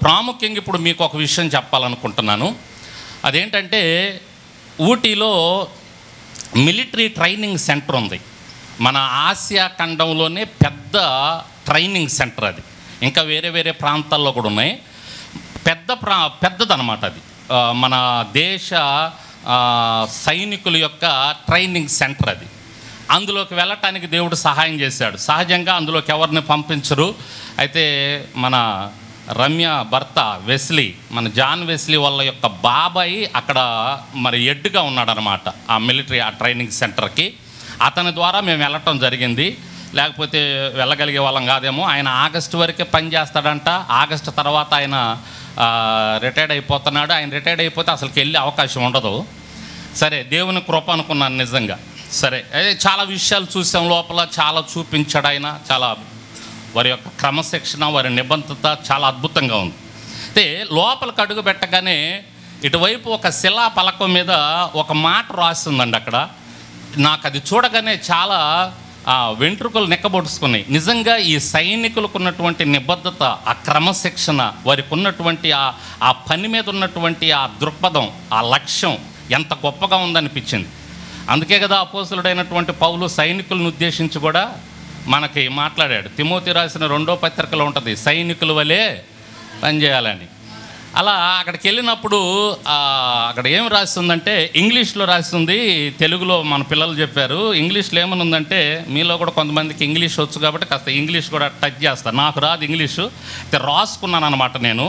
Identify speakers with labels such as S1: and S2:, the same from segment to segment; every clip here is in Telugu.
S1: ప్రాముఖ్యంగా ఇప్పుడు మీకు ఒక విషయం చెప్పాలనుకుంటున్నాను. అదేంటంటే ఊటీలో మిలిటరీ ట్రైనింగ్ సెంటర్ ఉంది. మన ఆసియా ఖండంలోనే పెద్ద ట్రైనింగ్ సెంటర్ అది. ఇంకా వేరే వేరే ప్రాంతాల్లో కూడా ఉన్నాయి. పెద్దదన్నమాట అది. మన దేశ సైనికుల యొక్క ట్రైనింగ్ సెంటర్ అది. అందులోకి వెళ్ళటానికి దేవుడు సహాయం చేశాడు. సహజంగా అందులోకి ఎవరిని పంపించరు. అయితే మన రమ్య భర్త వెస్లీ, మన జాన్ వెస్లీ వాళ్ళ యొక్క బాబాయ్ అక్కడ మరి హెడ్గా ఉన్నాడనమాట ఆ మిలిటరీ ఆ ట్రైనింగ్ సెంటర్కి. అతని ద్వారా మేము వెళ్ళటం జరిగింది. లేకపోతే వెళ్ళగలిగే వాళ్ళం కాదేమో. ఆయన ఆగస్టు వరకే పని చేస్తాడంట. ఆగస్టు తర్వాత ఆయన రిటైర్డ్ అయిపోతున్నాడు. ఆయన రిటైర్డ్ అయిపోతే అసలుకి వెళ్ళే అవకాశం ఉండదు. సరే, దేవుని కృప అనుకున్నాను నిజంగా. సరే, చాలా విషయాలు చూసాం. లోపల చాలా చూపించాడు ఆయన. చాలా వారి యొక్క క్రమశిక్షణ, వారి నిబద్ధత చాలా అద్భుతంగా ఉంది. అయితే లోపలికి అడుగు పెట్టగానే ఇటువైపు ఒక శిలా పలకం మీద ఒక మాట రాస్తుందండి. అక్కడ నాకు అది చూడగానే చాలా వెంట్రుకలు నెక్కబొడుచుకున్నాయి. నిజంగా ఈ సైనికులకు ఉన్నటువంటి నిబద్ధత, ఆ క్రమశిక్షణ, వారికి ఉన్నటువంటి ఆ పని మీద ఉన్నటువంటి ఆ దృక్పథం, ఆ లక్ష్యం ఎంత గొప్పగా ఉందనిపించింది. అందుకే కదా అపోస్తలుడైనటువంటి పౌలు సైనికులను ఉద్దేశించి కూడా మనకి మాట్లాడాడు. తిమోతి రాసిన 2వ పత్రికలో ఉంటుంది, సైనికుల వలె పనిచేయాలని. అలా అక్కడికి వెళ్ళినప్పుడు అక్కడ ఏం రాస్తుందంటే ఇంగ్లీష్లో రాస్తుంది. తెలుగులో మన పిల్లలు చెప్పారు. ఇంగ్లీష్లో ఏమనుందంటే, మీలో కూడా కొంతమందికి ఇంగ్లీష్ వచ్చు కాబట్టి కాస్త ఇంగ్లీష్ కూడా టచ్ చేస్తాను. నాకు రాదు ఇంగ్లీషు, అయితే రాసుకున్నాను అనమాట నేను.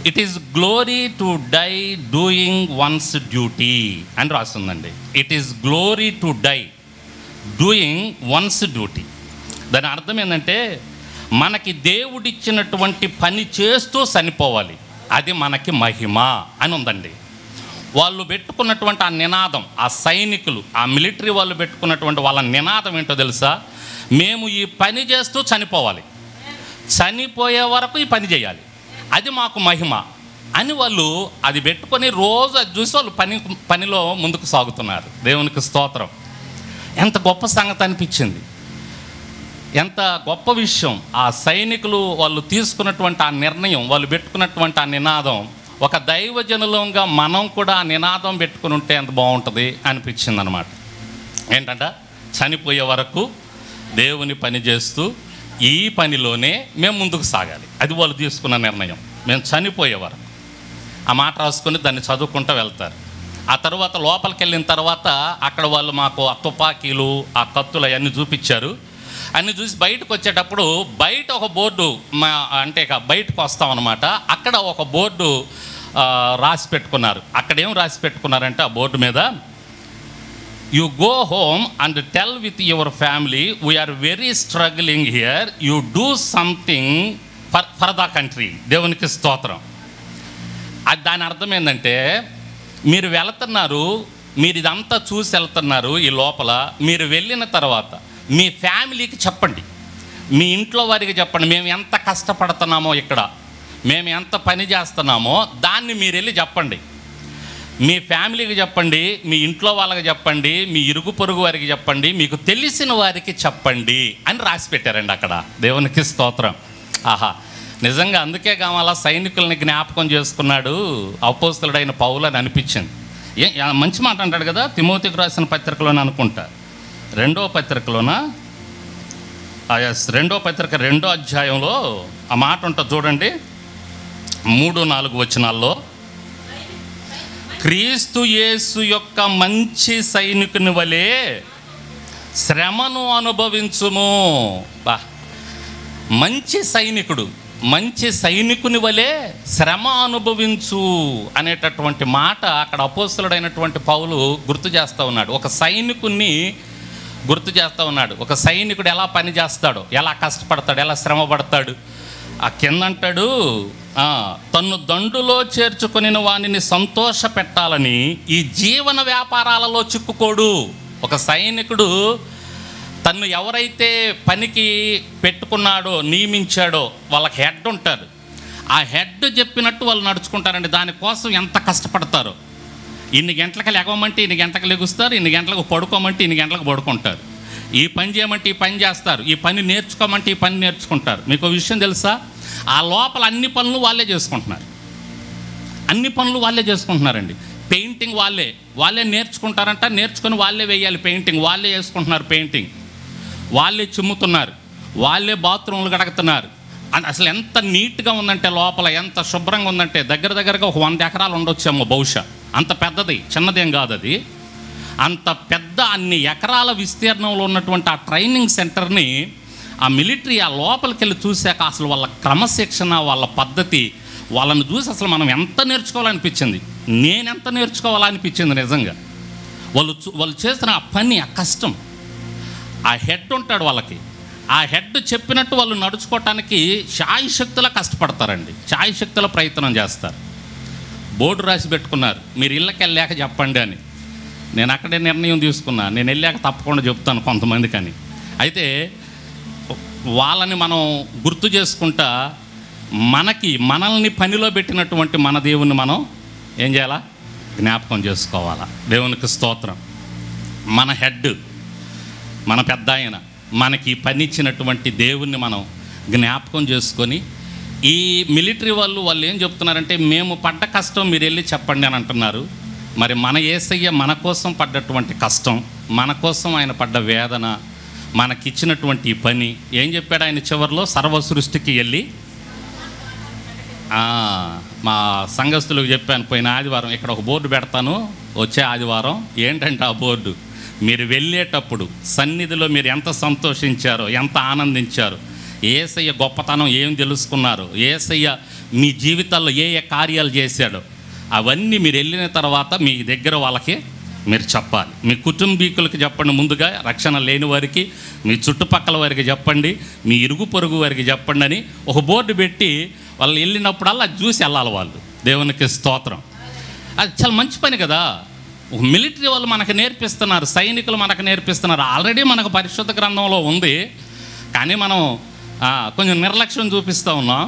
S1: It is glory to die doing one's duty అని రాస్తుందండి. It is glory to die doing one's duty. దాని అర్థం ఏంటంటే, మనకి దేవుడిచ్చినటువంటి పని చేస్తూ చనిపోవాలి, అది మనకి మహిమ అని ఉందండి. వాళ్ళు పెట్టుకున్నటువంటి ఆ నినాదం, ఆ సైనికులు, ఆ మిలిటరీ వాళ్ళు పెట్టుకున్నటువంటి వాళ్ళ నినాదం ఏంటో తెలుసా? మేము ఈ పని చేస్తూ చనిపోవాలి, చనిపోయే వరకు ఈ పని చేయాలి, అది మాకు మహిమ అని వాళ్ళు అది పెట్టుకొని రోజు అది చూసి వాళ్ళు పనిలో ముందుకు సాగుతున్నారు. దేవునికి స్తోత్రం. ఎంత గొప్ప సంగతి అనిపించింది, ఎంత గొప్ప విషయం. ఆ సైనికులు వాళ్ళు తీసుకున్నటువంటి ఆ నిర్ణయం, వాళ్ళు పెట్టుకున్నటువంటి ఆ నినాదం, ఒక దైవజనులంగా మనం కూడా ఆ నినాదం పెట్టుకుని ఉంటే ఎంత బాగుంటుంది అనిపించింది అనమాట. ఏంటంటే, చనిపోయే వరకు దేవుని పని చేస్తూ ఈ పనిలోనే మేము ముందుకు సాగాలి, అది వాళ్ళు తీసుకున్న నిర్ణయం. మేము చనిపోయే వరకు ఆ మాట రాసుకొని దాన్ని చదువుకుంటూ వెళ్తారు. ఆ తర్వాత లోపలికి వెళ్ళిన తర్వాత అక్కడ వాళ్ళు మాకు ఆ తుపాకీలు, ఆ కత్తులు అవన్నీ చూపించారు. అన్నీ చూసి బయటకు వచ్చేటప్పుడు బయట ఒక బోర్డు, అంటే బయటకు వస్తామన్నమాట, అక్కడ ఒక బోర్డు రాసి పెట్టుకున్నారు. అక్కడ ఏం రాసి పెట్టుకున్నారంటే, ఆ బోర్డు మీద, you go home and tell with your family we are very struggling here, you do something for the country. దేవునికి స్తోత్రం. అది దాని అర్థం ఏంటంటే, మీరు వెళుతున్నారు, మీరు ఇదంతా చూసి వెళ్తున్నారు, ఈ లోపల మీరు వెళ్ళిన తర్వాత మీ ఫ్యామిలీకి చెప్పండి, మీ ఇంట్లో వారికి చెప్పండి, మేము ఎంత కష్టపడుతున్నామో ఇక్కడ, మేము ఎంత పని చేస్తున్నామో దాన్ని మీరు వెళ్ళి చెప్పండి. మీ ఫ్యామిలీకి చెప్పండి, మీ ఇంట్లో వాళ్ళకి చెప్పండి, మీ ఇరుగు పొరుగు వారికి చెప్పండి, మీకు తెలిసిన వారికి చెప్పండి అని రాసి పెట్టారండి అక్కడ. దేవునికి స్తోత్రం. ఆహా, నిజంగా అందుకే కావాలా సైనికుల్ని జ్ఞాపకం చేసుకున్నాడు అపోస్తలుడైన పౌలు అని అనిపించింది. మంచి మాట అంటాడు కదా, తిమోతికి రాసిన పత్రికలోనే అనుకుంటా, 2వ పత్రికలోన, 2వ పత్రిక 2వ అధ్యాయంలో ఆ మాట ఉంటుంది చూడండి, 3-4 వచనాల్లో, క్రీస్తు యేసు యొక్క మంచి సైనికుని వలె శ్రమను అనుభవించుము. బా, మంచి సైనికుడు, మంచి సైనికుని వలె శ్రమ అనుభవించు అనేటటువంటి మాట అక్కడ అపోస్తలుడైనటువంటి పౌలు గుర్తు చేస్తూ ఉన్నాడు. ఒక సైనికుని గుర్తు చేస్తూ ఉన్నాడు. ఒక సైనికుడు ఎలా పని చేస్తాడో, ఎలా కష్టపడతాడు, ఎలా శ్రమ పడతాడు. ఆ కింద అంటాడు, తన్ను దండులో చేర్చుకుని వానిని సంతోష పెట్టాలని ఈ జీవన వ్యాపారాలలో చిక్కుకోడు. ఒక సైనికుడు తన్ను ఎవరైతే పనికి పెట్టుకున్నాడో, నియమించాడో, వాళ్ళకి హెడ్ ఉంటారు. ఆ హెడ్ చెప్పినట్టు వాళ్ళు నడుచుకుంటారండి. దానికోసం ఎంత కష్టపడతారో. ఇన్ని గంటలకు లెగవమంటే ఇన్ని గంటలకు లెగుస్తారు, ఇన్ని గంటలకు పడుకోమంటే ఇన్ని గంటలకు పడుకుంటారు. ఈ పని చేయమంటే ఈ పని చేస్తారు, ఈ పని నేర్చుకోమంటే ఈ పని నేర్చుకుంటారు. మీకు ఒక విషయం తెలుసా? ఆ లోపల అన్ని పనులు వాళ్ళే చేసుకుంటున్నారు. అన్ని పనులు వాళ్ళే చేసుకుంటున్నారండి. పెయింటింగ్ వాళ్ళే నేర్చుకుంటారంట, నేర్చుకొని వాళ్ళే వేయాలి పెయింటింగ్, వాళ్ళే వేసుకుంటున్నారు పెయింటింగ్, వాళ్ళే చిమ్ముతున్నారు, వాళ్ళే బాత్రూమ్లు కడుగుతున్నారు. అసలు ఎంత నీట్గా ఉందంటే, లోపల ఎంత శుభ్రంగా ఉందంటే, దగ్గరగా ఒక 100 ఎకరాలు ఉండొచ్చేమో బహుశా. అంత పెద్దది, చిన్నదేం కాదు అది. అంత పెద్ద అన్ని ఎకరాల విస్తీర్ణంలో ఉన్నటువంటి ఆ ట్రైనింగ్ సెంటర్ని ఆ మిలిటరీ ఆ లోపలికి వెళ్ళి చూశాక అసలు వాళ్ళ క్రమశిక్షణ, వాళ్ళ పద్ధతి, వాళ్ళని చూసి అసలు మనం ఎంత నేర్చుకోవాలనిపించింది, నేనెంత నేర్చుకోవాలనిపించింది నిజంగా. వాళ్ళు చేసిన ఆ పని, ఆ కష్టం. ఆ హెడ్ ఉంటాడు వాళ్ళకి, ఆ హెడ్ చెప్పినట్టు వాళ్ళు నడుచుకోవటానికి శాయశక్తులా కష్టపడతారండి, శాయశక్తుల ప్రయత్నం చేస్తారు. బోర్డు రాసి పెట్టుకున్నారు, మీరు ఇళ్ళకి వెళ్ళాక చెప్పండి అని. నేను అక్కడే నిర్ణయం తీసుకున్నా, నేను వెళ్ళాక తప్పకుండా చెప్తాను కొంతమందికి అని. అయితే వాళ్ళని మనం గుర్తు చేసుకుంటా మనల్ని పనిలో పెట్టినటువంటి మన దేవుణ్ణి మనం ఏం చేయాలా? జ్ఞాపకం చేసుకోవాలా. దేవునికి స్తోత్రం. మన హెడ్, మన పెద్ద ఆయన, మనకి పని ఇచ్చినటువంటి దేవుణ్ణి మనం జ్ఞాపకం చేసుకొని, ఈ మిలిటరీ వాళ్ళు ఏం చెప్తున్నారంటే, మేము పడ్డ కష్టం మీరు వెళ్ళి చెప్పండి అని అంటున్నారు. మరి మన యేసయ్య మన కోసం పడ్డటువంటి కష్టం, మన కోసం ఆయన పడ్డ వేదన, మనకిచ్చినటువంటి ఈ పని ఏం చెప్పాడు ఆయన చివరిలో? సర్వ సృష్టికి వెళ్ళి, మా సంఘస్థులకు చెప్పాను పోయిన ఆదివారం, ఇక్కడ ఒక బోర్డు పెడతాను వచ్చే ఆదివారం. ఏంటంటే ఆ బోర్డు, మీరు వెళ్ళేటప్పుడు సన్నిధిలో మీరు ఎంత సంతోషించారో, ఎంత ఆనందించారో, యేసయ్య గొప్పతనం ఏం తెలుసుకున్నారు, యేసయ్య మీ జీవితాల్లో ఏ కార్యాలు చేశాడో అవన్నీ మీరు వెళ్ళిన తర్వాత మీ దగ్గర వాళ్ళకి మీరు చెప్పాలి. మీ కుటుంబీకులకి చెప్పండి, ముందుగా రక్షణ లేని వారికి, మీ చుట్టుపక్కల వారికి చెప్పండి, మీ ఇరుగు పొరుగు వారికి చెప్పండి అని ఒక బోర్డు పెట్టి వాళ్ళు వెళ్ళినప్పుడల్లా అది చూసి వెళ్ళాలి వాళ్ళు. దేవునికి స్తోత్రం. అది చాలా మంచి పని కదా. ఒక మిలిటరీ వాళ్ళు మనకు నేర్పిస్తున్నారు, సైనికులు మనకు నేర్పిస్తున్నారు. ఆల్రెడీ మనకు పరిశుద్ధ గ్రంథంలో ఉంది, కానీ మనం కొంచెం నిర్లక్ష్యం చూపిస్తూ ఉన్నాం.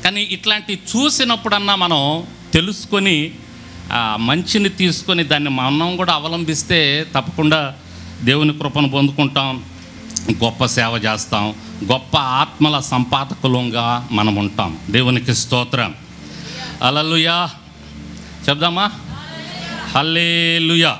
S1: కానీ ఇట్లాంటివి చూసినప్పుడన్నా మనం తెలుసుకొని మంచిని తీసుకొని దాన్ని మనం కూడా అవలంబిస్తే తప్పకుండా దేవుని కృపను పొందుకుంటాం, గొప్ప సేవ చేస్తాం, గొప్ప ఆత్మల సంపాదకులంగా మనం ఉంటాం. దేవునికి స్తోత్రం. హల్లెలూయా చెప్దామా? హల్లెలూయా.